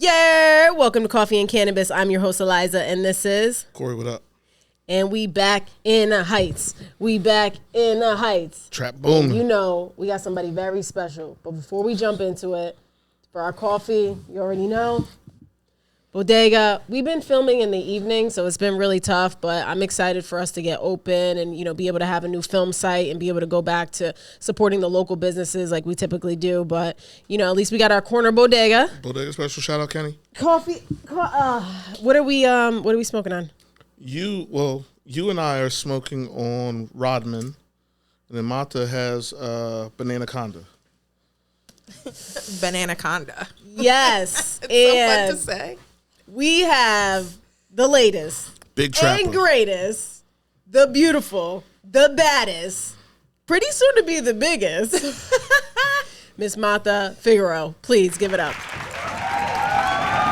Yeah, welcome to Coffee and Cannabis. I'm your host, Alyza, and this is... Corey, what up? And we back in the heights. Trap boom. You know, we got somebody very special. But before we jump into it, for our coffee, you already know, Bodega. We've been filming in the evening, so it's been really tough, but I'm excited for us to get open and, you know, be able to have a new film site and be able to go back to supporting the local businesses like we typically do. But, you know, at least we got our corner bodega. Bodega special shout out, Kenny. Coffee. What are we smoking on? You and I are smoking on Rodman, and then Matha has Banana Conda. Banana Conda. Yes. It's so fun to say. We have the latest, Big Trapper, and greatest, the beautiful, the baddest, pretty soon to be the biggest, Miss Matha Figaro. Please give it up.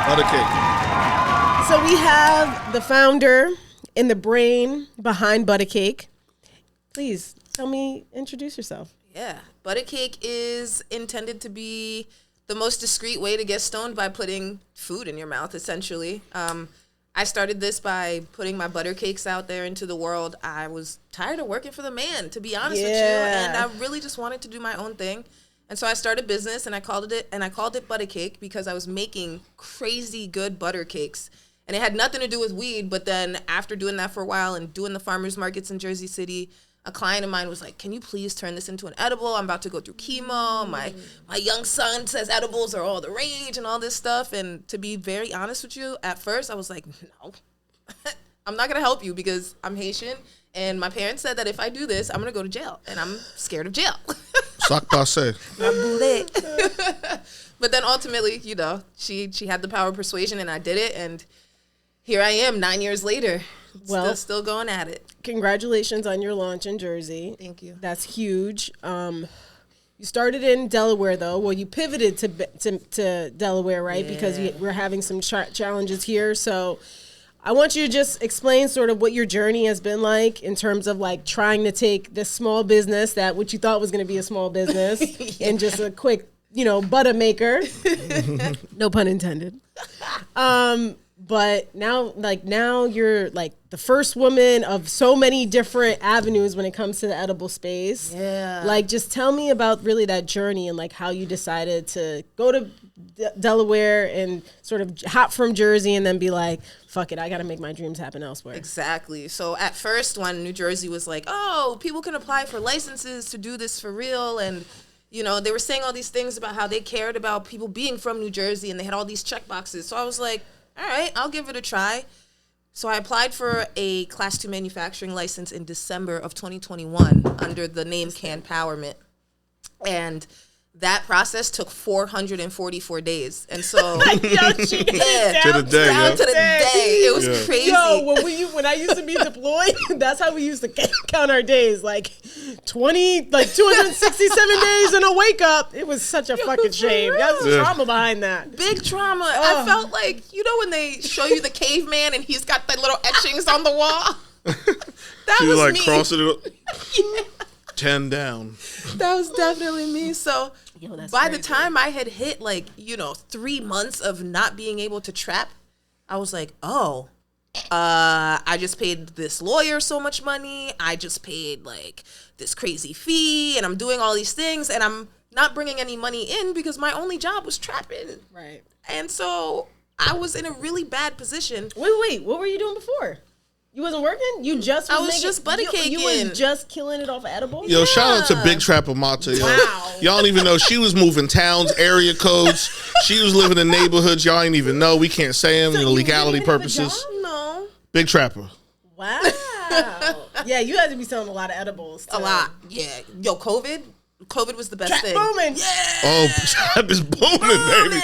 ButaCake. So we have the founder and the brain behind ButaCake. Please introduce yourself. Yeah. ButaCake is intended to be the most discreet way to get stoned by putting food in your mouth, essentially. I started this by putting my butter cakes out there into the world. I was tired of working for the man, to be honest with you, and I really just wanted to do my own thing. And so I started a business, and I called it ButaCake because I was making crazy good butter cakes. And it had nothing to do with weed, but then after doing that for a while and doing the farmers markets in Jersey City, a client of mine was like, can you please turn this into an edible? I'm about to go through chemo. My young son says edibles are all the rage and all this stuff. And to be very honest with you, at first I was like, no, I'm not going to help you because I'm Haitian. And my parents said that if I do this, I'm going to go to jail. And I'm scared of jail. Sac passe. But then ultimately, you know, she had the power of persuasion and I did it. And here I am 9 years later. Well, still going at it. Congratulations on your launch in Jersey. Thank you. That's huge. You started in Delaware, though. Well, you pivoted to Delaware, right? Yeah. Because we're having some challenges here. So I want you to just explain sort of what your journey has been like in terms of like trying to take this small business what you thought was going to be a small business and just a quick, butter maker. No pun intended. But now you're like the first woman of so many different avenues when it comes to the edible space. Yeah. Like, just tell me about really that journey and like how you decided to go to Delaware and sort of hop from Jersey and then be like, fuck it, I got to make my dreams happen elsewhere. Exactly. So at first when New Jersey was like, oh, people can apply for licenses to do this for real. And, they were saying all these things about how they cared about people being from New Jersey and they had all these check boxes. So I was like, all right, I'll give it a try. So I applied for a Class 2 manufacturing license in December of 2021 under the name Canpowerment. And that process took 444 days. And so to the day. It was crazy. Yo, when I used to be deployed, that's how we used to count our days. Like 267 days and a wake up. It was such a fucking shame. That's trauma behind that. Big trauma. I felt like, when they show you the caveman and he's got the little etchings on the wall? That was like me. Crossing it. Yeah. 10 down. That was definitely me. So by the time I had hit 3 months of not being able to trap, I was like, I just paid this lawyer so much money. I just paid this crazy fee and I'm doing all these things and I'm not bringing any money in because my only job was trapping. Right. And so I was in a really bad position. Wait, what were you doing before? You wasn't working? I was just ButaCaking. You was just killing it off of edibles? Yo, shout out to Big Trapper Matha. Yo. Wow. Y'all don't even know. She was moving towns, area codes. She was living in neighborhoods y'all ain't even know. We can't say them for legality purposes. No. Big Trapper. Wow. Yeah, you had to be selling a lot of edibles. A lot. Yeah. Yo, COVID was the best thing. Booming. Yeah. Oh, trap is booming, baby.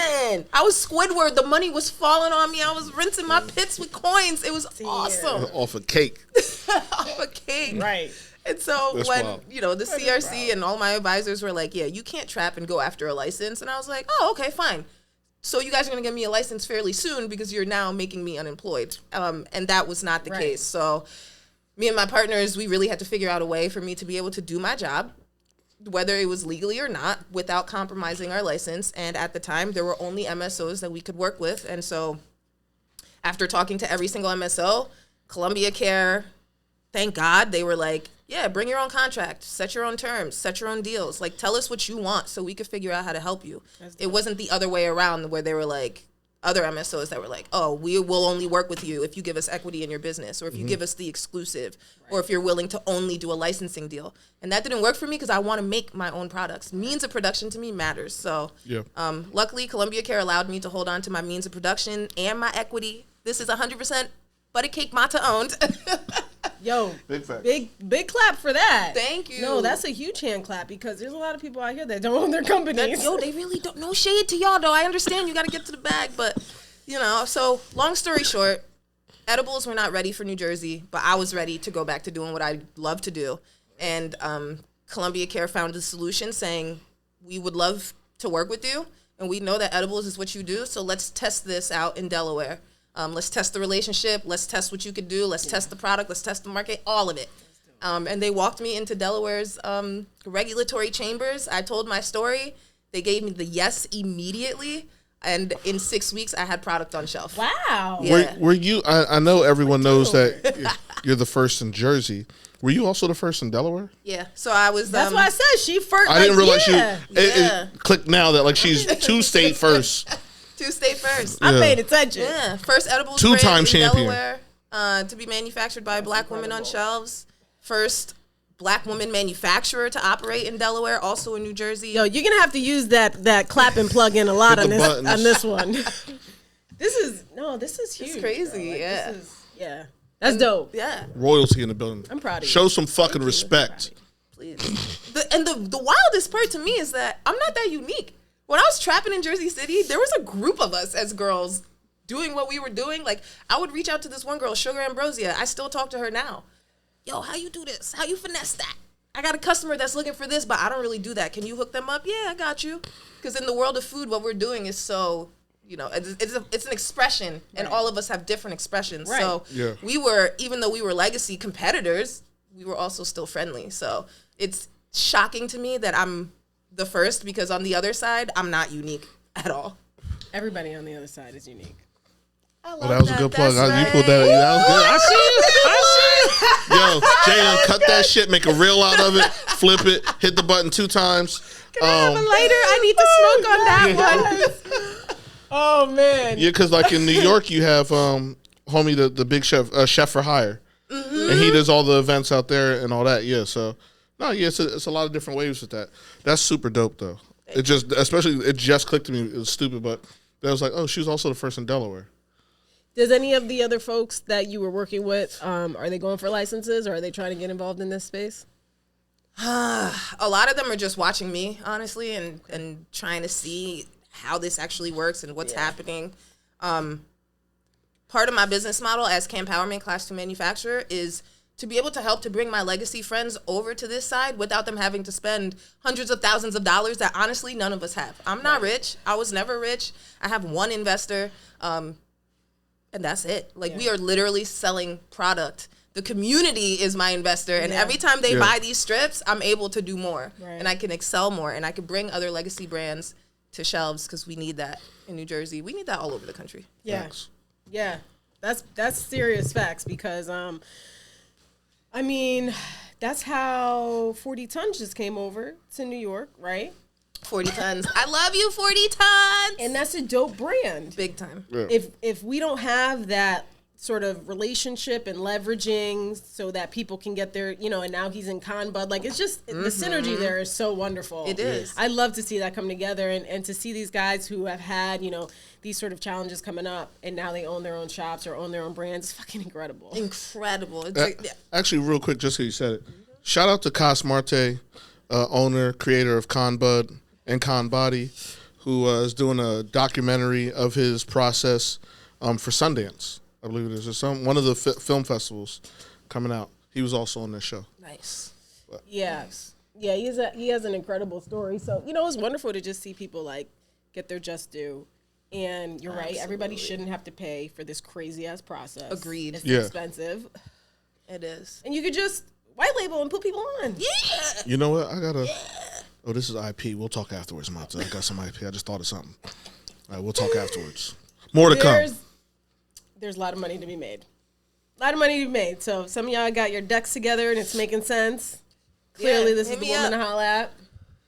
I was Squidward. The money was falling on me. I was rinsing my pits with coins. It was awesome. Off a cake. Off a cake. Right. And so That's when, wild. The CRC and all my advisors were like, yeah, you can't trap and go after a license. And I was like, oh, okay, fine. So you guys are going to give me a license fairly soon because you're now making me unemployed. And that was not the case. So me and my partners, we really had to figure out a way for me to be able to do my job, whether it was legally or not, without compromising our license. And at the time, there were only MSOs that we could work with. And so after talking to every single MSO, Columbia Care, thank God, they were like, yeah, bring your own contract, set your own terms, set your own deals. Like, tell us what you want so we could figure out how to help you. It wasn't the other way around where they were like, other MSOs that were like, oh, we will only work with you if you give us equity in your business, or if you give us the exclusive, or if you're willing to only do a licensing deal. And that didn't work for me because I want to make my own products. Means of production to me matters. So luckily, Columbia Care allowed me to hold on to my means of production and my equity. This is 100% ButaCake Matha owned. Yo, big fact. Big clap for that. Thank you. No, that's a huge hand clap because there's a lot of people out here that don't own their companies. Yo, they really don't. No shade to y'all, though. I understand you got to get to the bag, but, you know, so long story short, edibles were not ready for New Jersey, but I was ready to go back to doing what I love to do. And Columbia Care found a solution saying, we would love to work with you, and we know that edibles is what you do, so let's test this out in Delaware. Let's test the relationship. Let's test what you could do. Let's test the product. Let's test the market, all of it. And they walked me into Delaware's regulatory chambers. I told my story. They gave me the yes immediately. And in 6 weeks, I had product on shelf. Wow. Yeah. Were you, I know everyone knows that you're the first in Jersey. Were you also the first in Delaware? Yeah. So I was. That's why I said she first. I didn't realize it clicked now that like she's 2-state first. 2-state first. I paid attention. Yeah. First edibles Two-time brand in champion. Delaware to be manufactured by Black women on shelves. First Black woman manufacturer to operate in Delaware, also in New Jersey. Yo, you're gonna have to use that clap and plug in a lot on this one. This is huge. It's crazy. Like, yeah. That's dope. Yeah. Royalty in the building. I'm proud of you. Show some fucking respect. Please. The wildest part to me is that I'm not that unique. When I was trapping in Jersey City, there was a group of us as girls doing what we were doing. Like, I would reach out to this one girl, Sugar Ambrosia. I still talk to her now. Yo, how you do this? How you finesse that? I got a customer that's looking for this, but I don't really do that. Can you hook them up? Yeah, I got you. Because in the world of food, what we're doing is so, you know, it's an expression, and all of us have different expressions. Right. So we were, even though we were legacy competitors, we were also still friendly. So it's shocking to me that I'm the first, because on the other side, I'm not unique at all. Everybody on the other side is unique. I love Well, that was a good plug. That's You pulled that. That was good. I see it. Yo, Jay, cut that shit. Make a reel out of it. Flip it. Hit the button 2 times. Can I have a lighter? I need to smoke on that one. Oh man. Yeah, because like in New York, you have homie the big chef for hire, and he does all the events out there and all that. Yeah, so no, yeah, it's a lot of different waves with that. That's super dope though. It just clicked to me. It was stupid, but then I was like, oh, she was also the first in Delaware. Does any of the other folks that you were working with, are they going for licenses, or are they trying to get involved in this space? A lot of them are just watching me, honestly, and trying to see how this actually works and what's happening. Part of my business model as Campowerment Class 2 manufacturer is to be able to help to bring my legacy friends over to this side without them having to spend hundreds of thousands of dollars that honestly none of us have. I'm not rich. I was never rich. I have one investor, and that's it. Like, we are literally selling product. The community is my investor, and every time they buy these strips, I'm able to do more, and I can excel more, and I can bring other legacy brands to shelves, because we need that in New Jersey. We need that all over the country. Yeah, Thanks. yeah, that's serious facts, because I mean, that's how 40 Tons just came over to New York, right? 40 Tons. I love you, 40 Tons. And that's a dope brand. Big time. Yeah. If we don't have that sort of relationship and leveraging so that people can get their, you know, and now he's in Conbud, like, it's just, the synergy there is so wonderful. It is. I love to see that come together, and to see these guys who have had, you know, these sort of challenges coming up, and now they own their own shops or own their own brands. It's fucking incredible. Incredible. It's Actually, real quick, just so you said it, shout out to Cos Marte, owner, creator of Conbud and Conbody, who is doing a documentary of his process for Sundance. I believe it is. Or one of the film festivals coming out. He was also on this show. nice. Yeah. Yeah, he has an incredible story. So, you know, it's wonderful to just see people, like, get their just due. And you're right, everybody shouldn't have to pay for this crazy-ass process. Agreed. It's expensive. It is. And you could just white label and put people on. Yeah. You know what? I gotta Oh, this is IP. We'll talk afterwards, Matha. I got some IP. I just thought of something. All right, we'll talk afterwards. More to come. There's a lot of money to be made. A lot of money to be made. So some of y'all got your decks together and it's making sense. Clearly, this is the woman to holla at.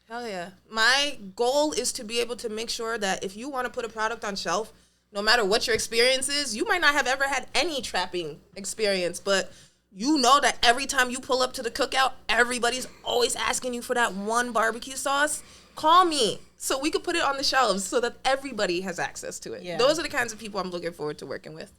Hell yeah. My goal is to be able to make sure that if you want to put a product on shelf, no matter what your experience is, you might not have ever had any trapping experience, but you know that every time you pull up to the cookout, everybody's always asking you for that one barbecue sauce. Call me so we could put it on the shelves so that everybody has access to it. Yeah. Those are the kinds of people I'm looking forward to working with.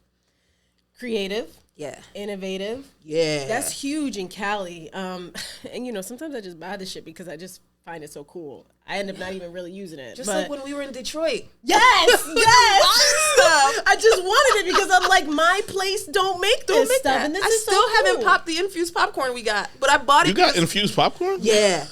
Creative. Yeah. Innovative. Yeah. That's huge in Cali. And, you know, sometimes I just buy this shit because I just find it so cool. I end up not even really using it. Just like when we were in Detroit. Yes, yes. I just wanted it because I'm like, my place don't make this stuff. That. And this I is still so haven't cool. popped the infused popcorn we got, but I bought it. You got infused popcorn? Yeah.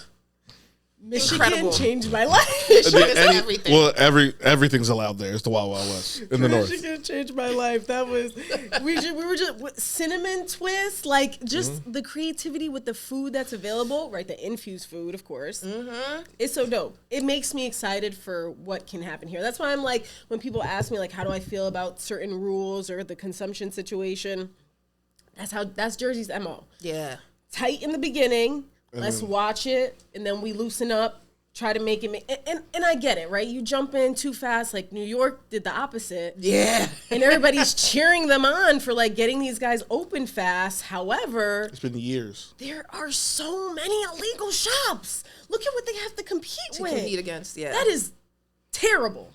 Michigan Incredible. changed my life. Everything. Well, everything's allowed there. It's the Wild Wild West in the north. Michigan changed my life. That was we were just with cinnamon twist, like just the creativity with the food that's available, right? The infused food, of course. Mm-hmm. It's so dope. It makes me excited for what can happen here. That's why I'm like, when people ask me like, how do I feel about certain rules or the consumption situation? That's Jersey's MO. Yeah. Tight in the beginning. Let's watch it, and then we loosen up, try to make it. And I get it, right? You jump in too fast. Like New York did the opposite. Yeah. And everybody's cheering them on for like getting these guys open fast. However, it's been years. There are so many illegal shops. Look at what they have to compete with. Compete against, yeah. That is terrible.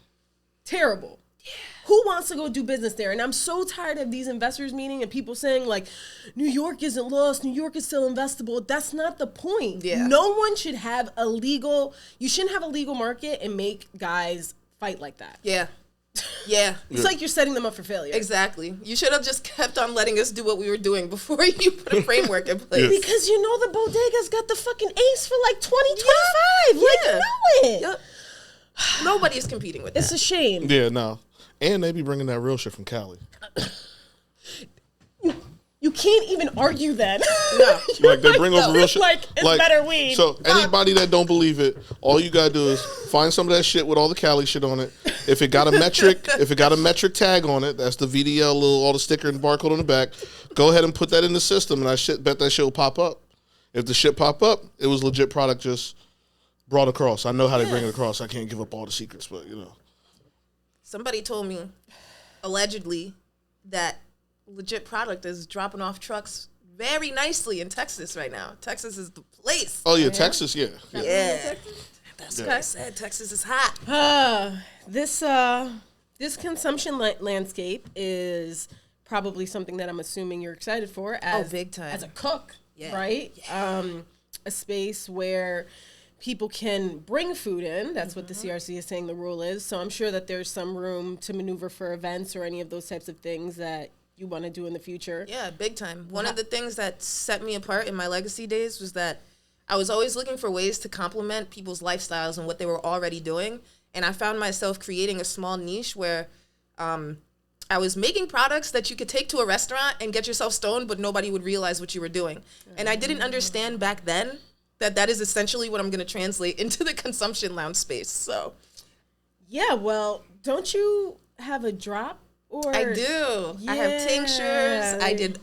Terrible. Yeah. Who wants to go do business there? And I'm so tired of these investors meeting and people saying like, New York isn't lost. New York is still investable. That's not the point. Yeah. No one should have you shouldn't have a legal market and make guys fight like that. Yeah. Yeah. It's like you're setting them up for failure. Exactly. You should have just kept on letting us do what we were doing before you put a framework in place. Because you know the bodega's got the fucking ace for like 2025. Like, you know it. Yep. Nobody's competing with that. It's a shame. Yeah, no. And they be bringing that real shit from Cali. You can't even argue that. No. Like they bring over real shit. Like it's better weed. So anybody that don't believe it, all you gotta do is find some of that shit with all the Cali shit on it. If it got a metric tag on it, that's the VDL, all the sticker and barcode on the back. Go ahead and put that in the system, and I bet that shit will pop up. If the shit pop up, it was legit product just brought across. I know how they bring it across. I can't give up all the secrets, but you know. Somebody told me, allegedly, that legit product is dropping off trucks very nicely in Texas right now. Texas is the place. Oh, yeah, Texas, yeah. Yeah. That's what I said. Texas is hot. This consumption landscape is probably something that I'm assuming you're excited for as, big time. As a cook, right? Yeah. A space where people can bring food in. That's what the CRC is saying the rule is. So I'm sure that there's some room to maneuver for events or any of those types of things that you want to do in the future. Yeah, big time. One of the things that set me apart in my legacy days was that I was always looking for ways to complement people's lifestyles and what they were already doing. And I found myself creating a small niche where I was making products that you could take to a restaurant and get yourself stoned, but nobody would realize what you were doing. And I didn't understand back then that is essentially what I'm going to translate into the consumption lounge space. So, yeah, well, don't you have a drop? Or I do. Yeah. I have tinctures. I did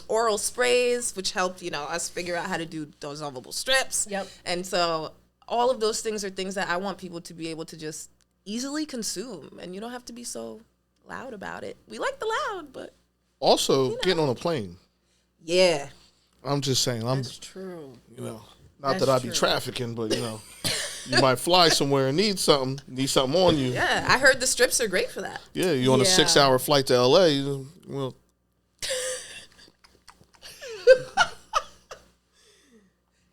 oral sprays, which helped, us figure out how to do dissolvable strips. Yep. And so all of those things are things that I want people to be able to just easily consume, and you don't have to be so loud about it. We like the loud, but also getting on a plane. Yeah. I'm just saying. That's true. Not that I be trafficking, but you might fly somewhere and need something on you. Yeah, I heard the strips are great for that. Yeah, you on a 6-hour flight to LA. Well,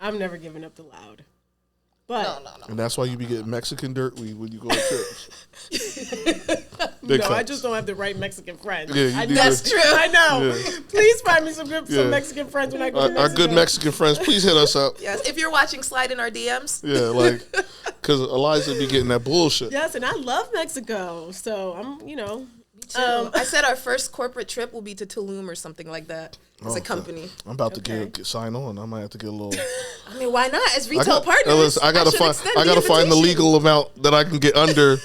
I'm never giving up the loud. But no. And that's why you be getting Mexican dirt weed when you go on trips. I just don't have the right Mexican friends. Yeah, that's true. I know. Yeah. Please find me some Mexican friends when I go to Mexico. Our good Mexican friends, please hit us up. Yes, if you're watching, slide in our DMs. Yeah, because Alyza be getting that bullshit. Yes, and I love Mexico. So I'm, Me I said our first corporate trip will be to Tulum or something like that as a company. I'm about to get sign on. I might have to get a little. I mean, why not? As retail partners, I gotta find the legal amount that I can get under.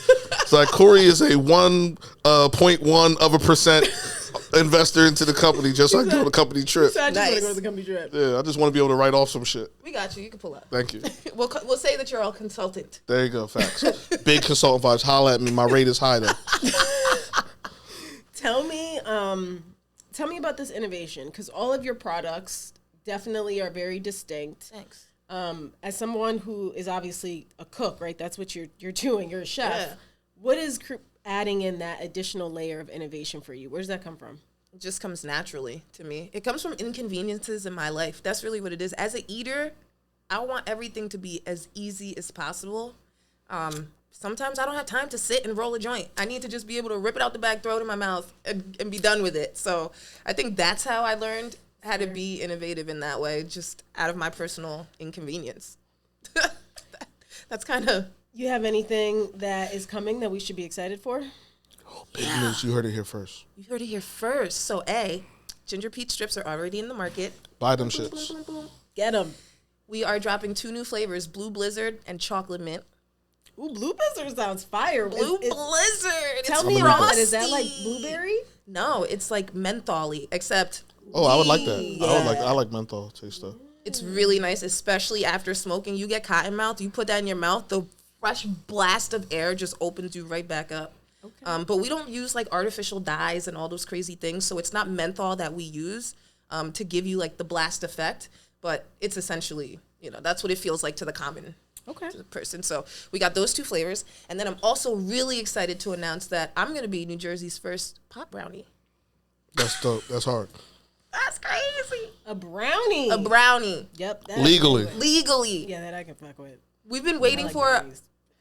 It's like Corey is a 1.1% investor into the company, just so I can go on a company trip. So I just want to go to the company trip. Yeah, I just want to be able to write off some shit. We got you. You can pull up. Thank you. We'll say that you're all consultant. There you go. Facts. Big consultant vibes. Holla at me. My rate is high though. Tell me about this innovation, because all of your products definitely are very distinct. Thanks. As someone who is obviously a cook, right? That's what you're doing. You're a chef. Yeah. What is adding in that additional layer of innovation for you? Where does that come from? It just comes naturally to me. It comes from inconveniences in my life. That's really what it is. As an eater, I want everything to be as easy as possible. Sometimes I don't have time to sit and roll a joint. I need to just be able to rip it out the bag, throw it in my mouth, and be done with it. So I think that's how I learned how to be innovative in that way, just out of my personal inconvenience. That's kind of... You have anything that is coming that we should be excited for? Oh, big news. You heard it here first. You heard it here first. So, ginger peach strips are already in the market. Buy them shits. Get them. We are dropping 2 new flavors, Blue Blizzard and Chocolate Mint. Ooh, Blue Blizzard sounds fire. Blue Blizzard. Tell me about that. Is that like blueberry? No, it's like mentholy, except... Oh, I would like that. Yeah. I like menthol taste stuff. It's really nice, especially after smoking. You get cotton mouth, you put that in your mouth, the fresh blast of air just opens you right back up. Okay. But we don't use like artificial dyes and all those crazy things, so it's not menthol that we use to give you like the blast effect, but it's essentially, that's what it feels like to the common person. So we got those 2 flavors, and then I'm also really excited to announce that I'm going to be New Jersey's first pot brownie. That's dope. That's hard. That's crazy. A brownie. A brownie. Yep. Legally. Yeah, that I can fuck with. We've been waiting for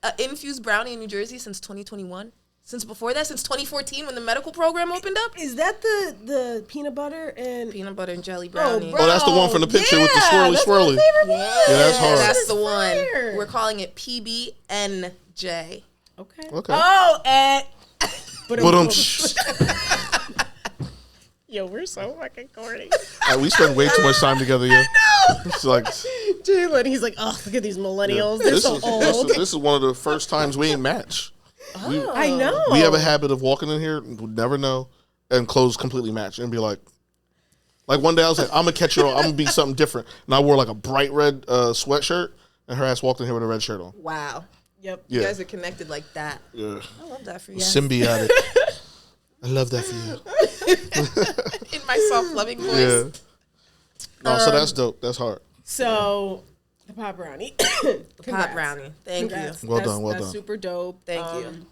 an infused brownie in New Jersey since 2021. Since before that, since 2014 when the medical program opened up. Is that the peanut butter and jelly brownie? Oh, that's the one from the picture with the swirly. Yeah, that's hard. That's the one. We're calling it PB&J. Okay. Oh, and yo, we're so fucking corny. We spend way too much time together, yo. I know. It's like Jalen, he's like, oh, look at these millennials. They're so old. This is one of the first times we ain't match. I know. We have a habit of walking in here, would never know, and clothes completely match, and be like one day I was like, I'm gonna catch her on, I'm gonna be something different, and I wore like a bright red sweatshirt, and her ass walked in here with a red shirt on. Wow. Yep. You guys are connected like that. Yeah. I love that for you. Symbiotic. I love that for you. In my soft-loving voice. Yeah. No, so that's dope. That's hard. So, the pot brownie. Pot brownie. Thank you. Well done. That's super dope. Thank you.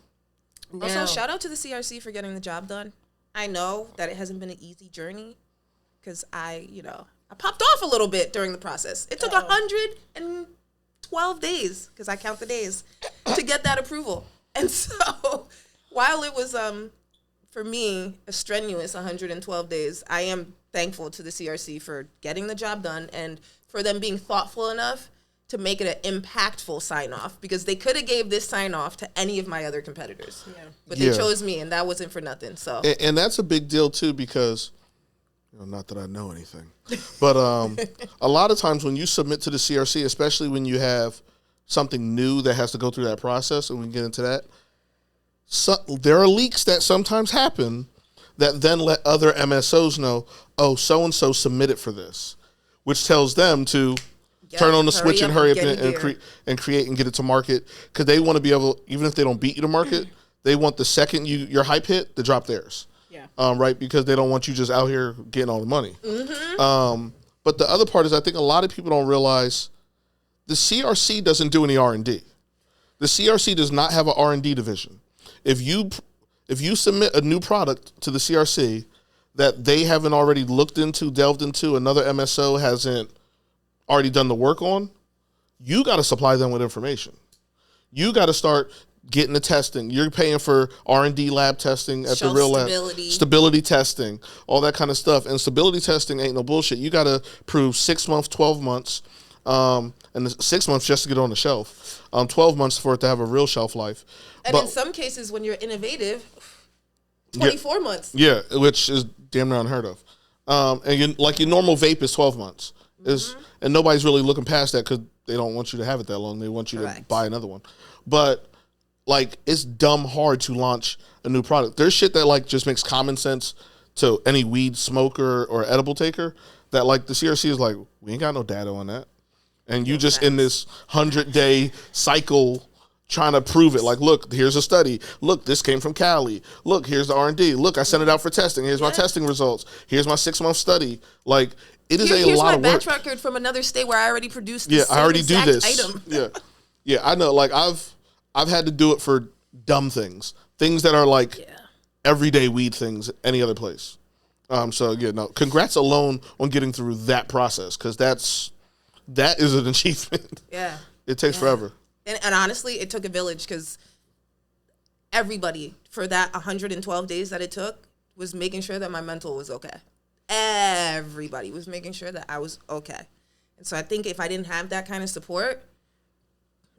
Also, shout out to the CRC for getting the job done. I know that it hasn't been an easy journey because I popped off a little bit during the process. It took 112 days, because I count the days, to get that approval. And so, while it was, for me, a strenuous 112 days, I am thankful to the CRC for getting the job done and for them being thoughtful enough to make it an impactful sign-off, because they could have gave this sign-off to any of my other competitors. Yeah. But they chose me, and that wasn't for nothing. So, and that's a big deal, too, because, not that I know anything, but a lot of times when you submit to the CRC, especially when you have something new that has to go through that process, and we can get into that, there are leaks that sometimes happen that then let other MSOs know, oh, so-and-so submitted for this, which tells them to turn on the switch and hurry up and create and get it to market, because they want to be able, even if they don't beat you to market, they want the second your hype hit to drop theirs. Yeah. Right? Because they don't want you just out here getting all the money. Mm-hmm. But the other part is, I think a lot of people don't realize the CRC doesn't do any R&D. The CRC does not have an R&D division. If you submit a new product to the CRC that they haven't already delved into, another MSO hasn't already done the work on, you got to supply them with information. You got to start getting the testing. You're paying for R&D lab testing at the real lab. Stability testing, all that kind of stuff. And stability testing ain't no bullshit. You got to prove 6 months, 12 months, and 6 months just to get on the shelf. 12 months for it to have a real shelf life. And in some cases, when you're innovative, 24 months. Yeah, which is damn near unheard of. And your normal vape is 12 months. And nobody's really looking past that because they don't want you to have it that long. They want you to buy another one. But like, it's dumb hard to launch a new product. There's shit that like just makes common sense to any weed smoker or edible taker that like the CRC is like, we ain't got no data on that. And you just in this 100-day cycle trying to prove it. Like, look, here's a study. Look, this came from Cali. Look, here's the R&D. Look, I sent it out for testing. Here's my testing results. Here's my 6-month study. Like, it is a lot of work. Here's my batch record from another state where I already produced this I already do this. item. Yeah, I know. Like, I've had to do it for dumb things that are like everyday weed things any other place. Congrats alone on getting through that process, because that is an achievement. Yeah, it takes forever. And honestly, it took a village, because everybody for that 112 days that it took was making sure that my mental was okay. Everybody was making sure that I was okay. And so I think if I didn't have that kind of support,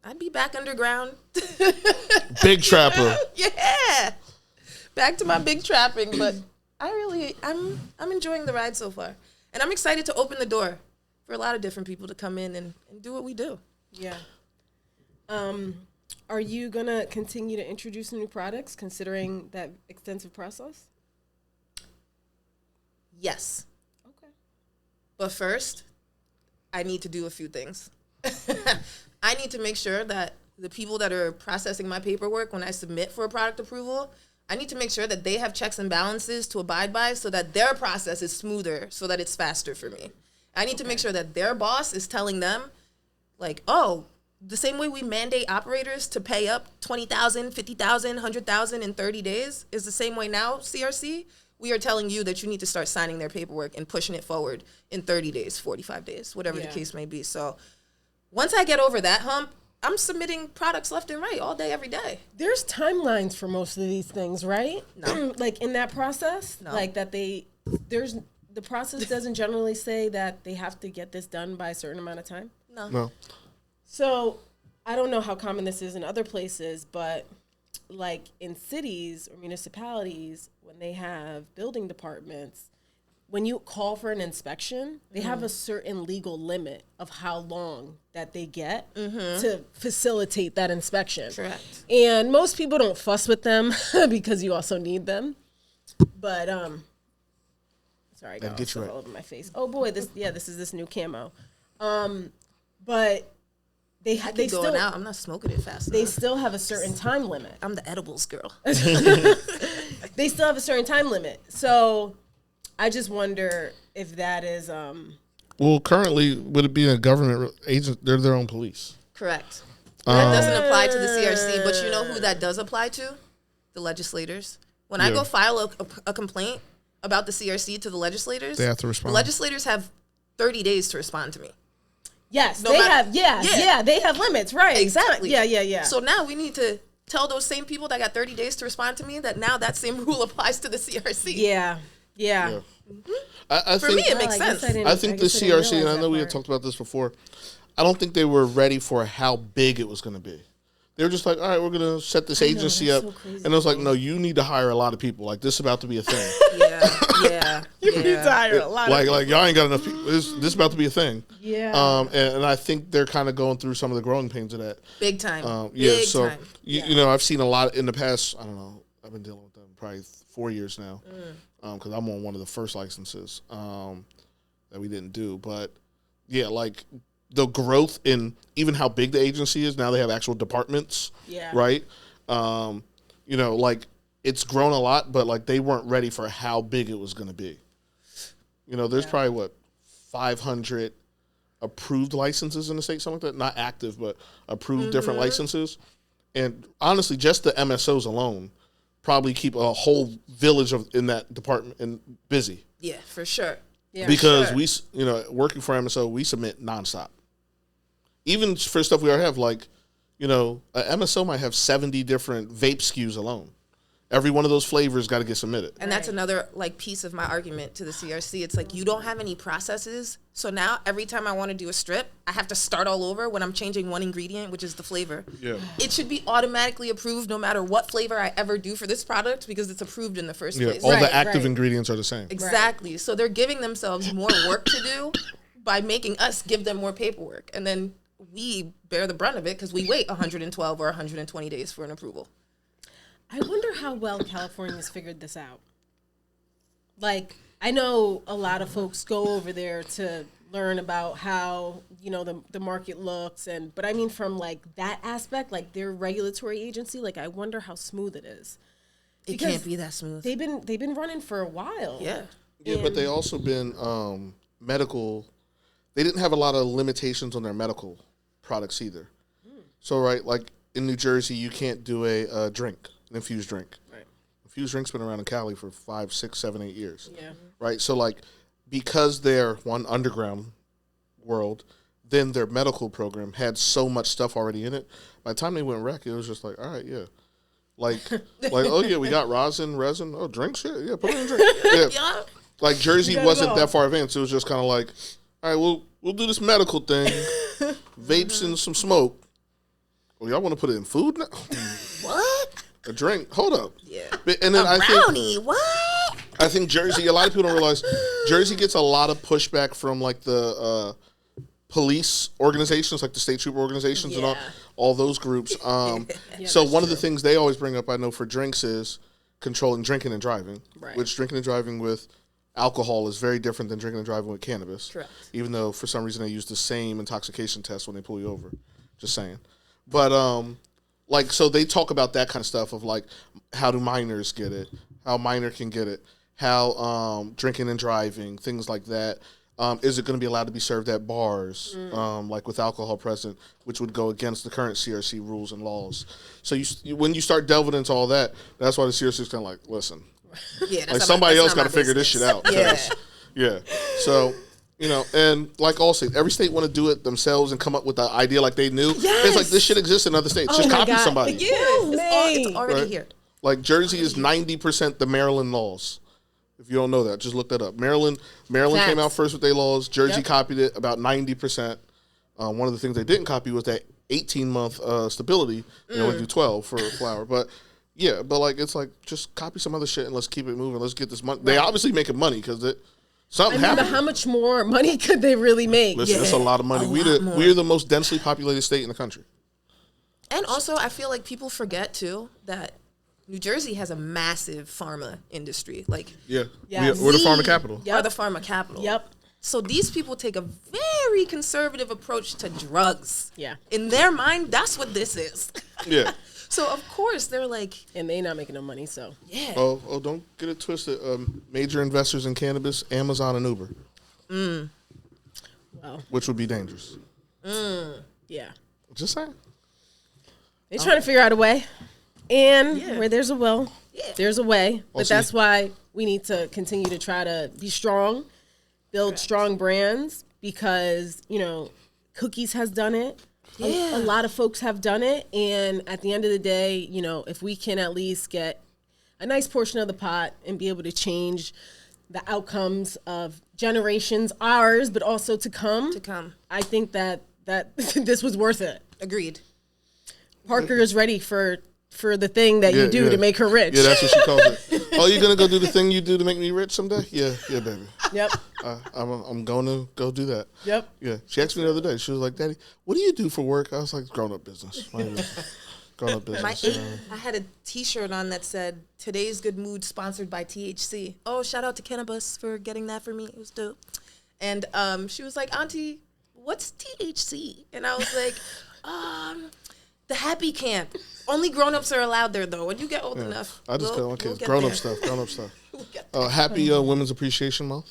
I'd be back underground. Big trapper. Yeah. Back to my big trapping. But I'm enjoying the ride so far. And I'm excited to open the door for a lot of different people to come in and do what we do. Yeah. Are you going to continue to introduce new products considering that extensive process? Yes. Okay. But first, I need to do a few things. I need to make sure that the people that are processing my paperwork when I submit for a product approval, I need to make sure that they have checks and balances to abide by so that their process is smoother, so that it's faster for me. I need to make sure that their boss is telling them, like, oh, the same way we mandate operators to pay up $20,000, $50,000, $100,000 in 30 days is the same way now, CRC. We are telling you that you need to start signing their paperwork and pushing it forward in 30 days, 45 days, whatever the case may be. So once I get over that hump, I'm submitting products left and right all day, every day. There's timelines for most of these things, right? No. Like in that process? No. Like that the process doesn't generally say that they have to get this done by a certain amount of time? No. So I don't know how common this is in other places, but like in cities or municipalities, when they have building departments, when you call for an inspection, they have a certain legal limit of how long that they get to facilitate that inspection. Correct. And most people don't fuss with them because you also need them. But sorry, I got all over my face. Oh boy, this is this new camo. But they still going out. I'm not smoking it fast enough. They still have a certain time limit. I'm the edibles girl. They still have a certain time limit. So I just wonder if that is Well, currently, with it being a government agent, they're their own police. Correct. That doesn't apply to the CRC, but you know who that does apply to? The legislators. When I go file a complaint about the CRC to the legislators, they have to respond. The legislators have 30 days to respond to me. Yes, they have they have limits, right? Exactly. Yeah. So now we need to tell those same people that got 30 days to respond to me that now that same rule applies to the CRC. Yeah. Mm-hmm. I For think, me, it makes sense. I think the CRC, and I know we had talked about this before, I don't think they were ready for how big it was going to be. They were just like, all right, we're going to set this agency up. So and it was like, no, you need to hire a lot of people. Like, this is about to be a thing. Yeah. You need to hire a lot of people. Like, y'all ain't got enough people. This is about to be a thing. Yeah. And I think they're kind of going through some of the growing pains of that. Big time. Big time. You know, I've seen a lot in the past, I don't know, I've been dealing with them probably 4 years now. Because I'm on one of the first licenses that we didn't do. But, yeah, like, the growth in even how big the agency is, now they have actual departments, right? You know, like, it's grown a lot, but, like, they weren't ready for how big it was going to be. You know, there's probably, 500 approved licenses in the state, something like that? Not active, but approved different licenses. And, honestly, just the MSOs alone probably keep a whole village in that department and busy. Yeah, for sure. Yeah, because we, you know, working for MSO, we submit nonstop. Even for stuff we already have, like, you know, an MSO might have 70 different vape SKUs alone. Every one of those flavors got to get submitted. And that's another like piece of my argument to the CRC. It's like you don't have any processes. So now every time I want to do a strip, I have to start all over when I'm changing one ingredient, which is the flavor. Yeah. It should be automatically approved no matter what flavor I ever do for this product because it's approved in the first place. All the active ingredients are the same. Exactly. So they're giving themselves more work to do by making us give them more paperwork. And then we bear the brunt of it because we wait 112 or 120 days for an approval. I wonder how well California's figured this out. Like, I know a lot of folks go over there to learn about how, you know, the market looks, but I mean from like that aspect, like their regulatory agency, like I wonder how smooth it is. It can't be that smooth. They've been running for a while. Yeah. Yeah, but they also been medical. They didn't have a lot of limitations on their medical products either. So right, like in New Jersey, you can't do a drink. An infused drink. Right. Infused drink's been around in Cali for 5, 6, 7, 8 years. Yeah. Right. So like, because they're one underground world, then their medical program had so much stuff already in it. By the time they went rec, it was just like, all right, yeah. Like, oh yeah, we got resin. Oh, drink shit. Yeah, put it in a drink. Yeah. Like Jersey wasn't that far advanced. It was just kind of like, all right, we'll do this medical thing, vapes and some smoke. Well, y'all want to put it in food now? What? A drink. Hold up. Yeah. And then a brownie. What? I think Jersey. A lot of people don't realize Jersey gets a lot of pushback from like the police organizations, like the state trooper organizations, and all those groups. So one of the things they always bring up, I know, for drinks is controlling drinking and driving. Right. Which drinking and driving with alcohol is very different than drinking and driving with cannabis. Correct. Even though for some reason they use the same intoxication test when they pull you over. Just saying. But like, so they talk about that kind of stuff of like, how do minors get it? How a minor can get it? How drinking and driving, things like that. Is it going to be allowed to be served at bars, like with alcohol present, which would go against the current CRC rules and laws? So when you start delving into all that, that's why the CRC is kind of like, listen, like somebody else got to figure this shit out. Yeah. So. You know, and like all states, every state want to do it themselves and come up with an idea like they knew. Yes. It's like this shit exists in other states. Just copy somebody. It's already here. Like Jersey is 90% the Maryland laws. If you don't know that, just look that up. Maryland came out first with their laws. Jersey copied it about 90%. One of the things they didn't copy was that 18-month stability. They only do 12 for flour. But yeah, but like it's like just copy some other shit and let's keep it moving. Let's get this money. They obviously making money because something happened. How much more money could they really make? Listen, it's a lot of money. We're the most densely populated state in the country. And also, I feel like people forget too that New Jersey has a massive pharma industry. Like, we're the pharma capital. Are the pharma capital. Yep. So these people take a very conservative approach to drugs. Yeah. In their mind, that's what this is. Yeah. So, of course, they're like... And they not making no money, so... Yeah. Oh, don't get it twisted. Major investors in cannabis, Amazon and Uber. Well. Which would be dangerous. Yeah. Just saying. They're trying to figure out a way. And where there's a will, there's a way. But that's why we need to continue to try to be strong, build strong brands, because, you know, Cookies has done it. A lot of folks have done it, and at the end of the day, you know, if we can at least get a nice portion of the pot and be able to change the outcomes of generations, ours, but also to come, I think that this was worth it. Agreed. Parker is ready for the thing that you do to make her rich. Yeah, that's what she calls it. Oh, you gonna go do the thing you do to make me rich someday? Yeah, baby. Yep. I'm going to go do that. Yep. Yeah. She asked me the other day. She was like, "Daddy, what do you do for work?" I was like, "Grown up business." Grown up business. I had a T-shirt on that said, "Today's Good Mood sponsored by THC." Oh, shout out to Cannabis for getting that for me. It was dope. And she was like, "Auntie, what's THC?" And I was like, the happy camp. Only grown-ups are allowed there, though. When you get old enough, I just tell my kids, grown-up stuff. Happy Women's Appreciation Month.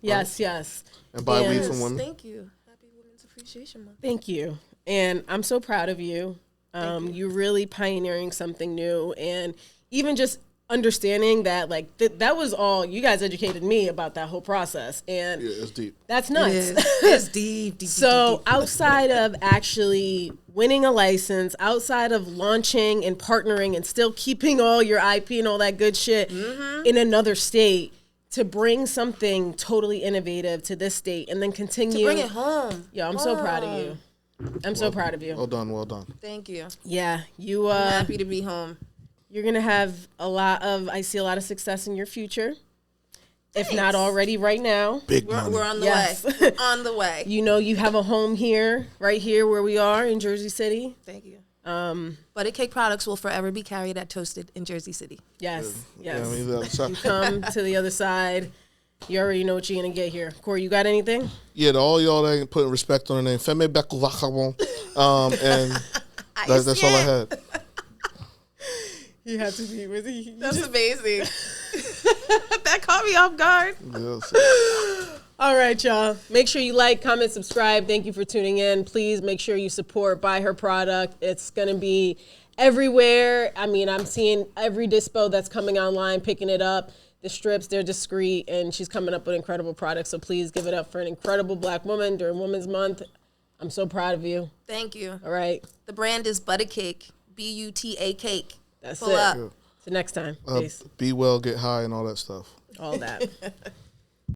Yes, yes. And buy weed from women. Thank you. Happy Women's Appreciation Month. Thank you. And I'm so proud of you. You're really pioneering something new. And even just understanding that like that was all you guys educated me about that whole process, and it's deep. That's nuts. It's deep. So deep. outside of actually winning a license, outside of launching and partnering and still keeping all your IP and all that good shit in another state, to bring something totally innovative to this state and then continue to bring it home. Yeah, I'm so proud of you. I'm so proud of you. Well done. Thank you. Yeah, you I'm happy to be home. You're going to have I see a lot of success in your future. Thanks. If not already right now. We're on the way. We're on the way. You know, you have a home here, right here where we are in Jersey City. Thank you. ButaCake products will forever be carried at Toasted in Jersey City. Yes. Yeah, you come to the other side. You already know what you're going to get here. Corey, you got anything? Yeah, to all y'all that ain't putting respect on her name. Femme Bekulachabon. And that's all I had. You have to be with you. That's amazing. That caught me off guard. Yes. All right, y'all. Make sure you like, comment, subscribe. Thank you for tuning in. Please make sure you buy her product. It's going to be everywhere. I mean, I'm seeing every dispo that's coming online, picking it up. The strips, they're discreet, and she's coming up with incredible products. So please give it up for an incredible Black woman during Women's Month. I'm so proud of you. Thank you. All right. The brand is ButaCake, BUTA cake. That's Pull it. up. So next time. Peace. Be well, get high, and all that stuff. All that.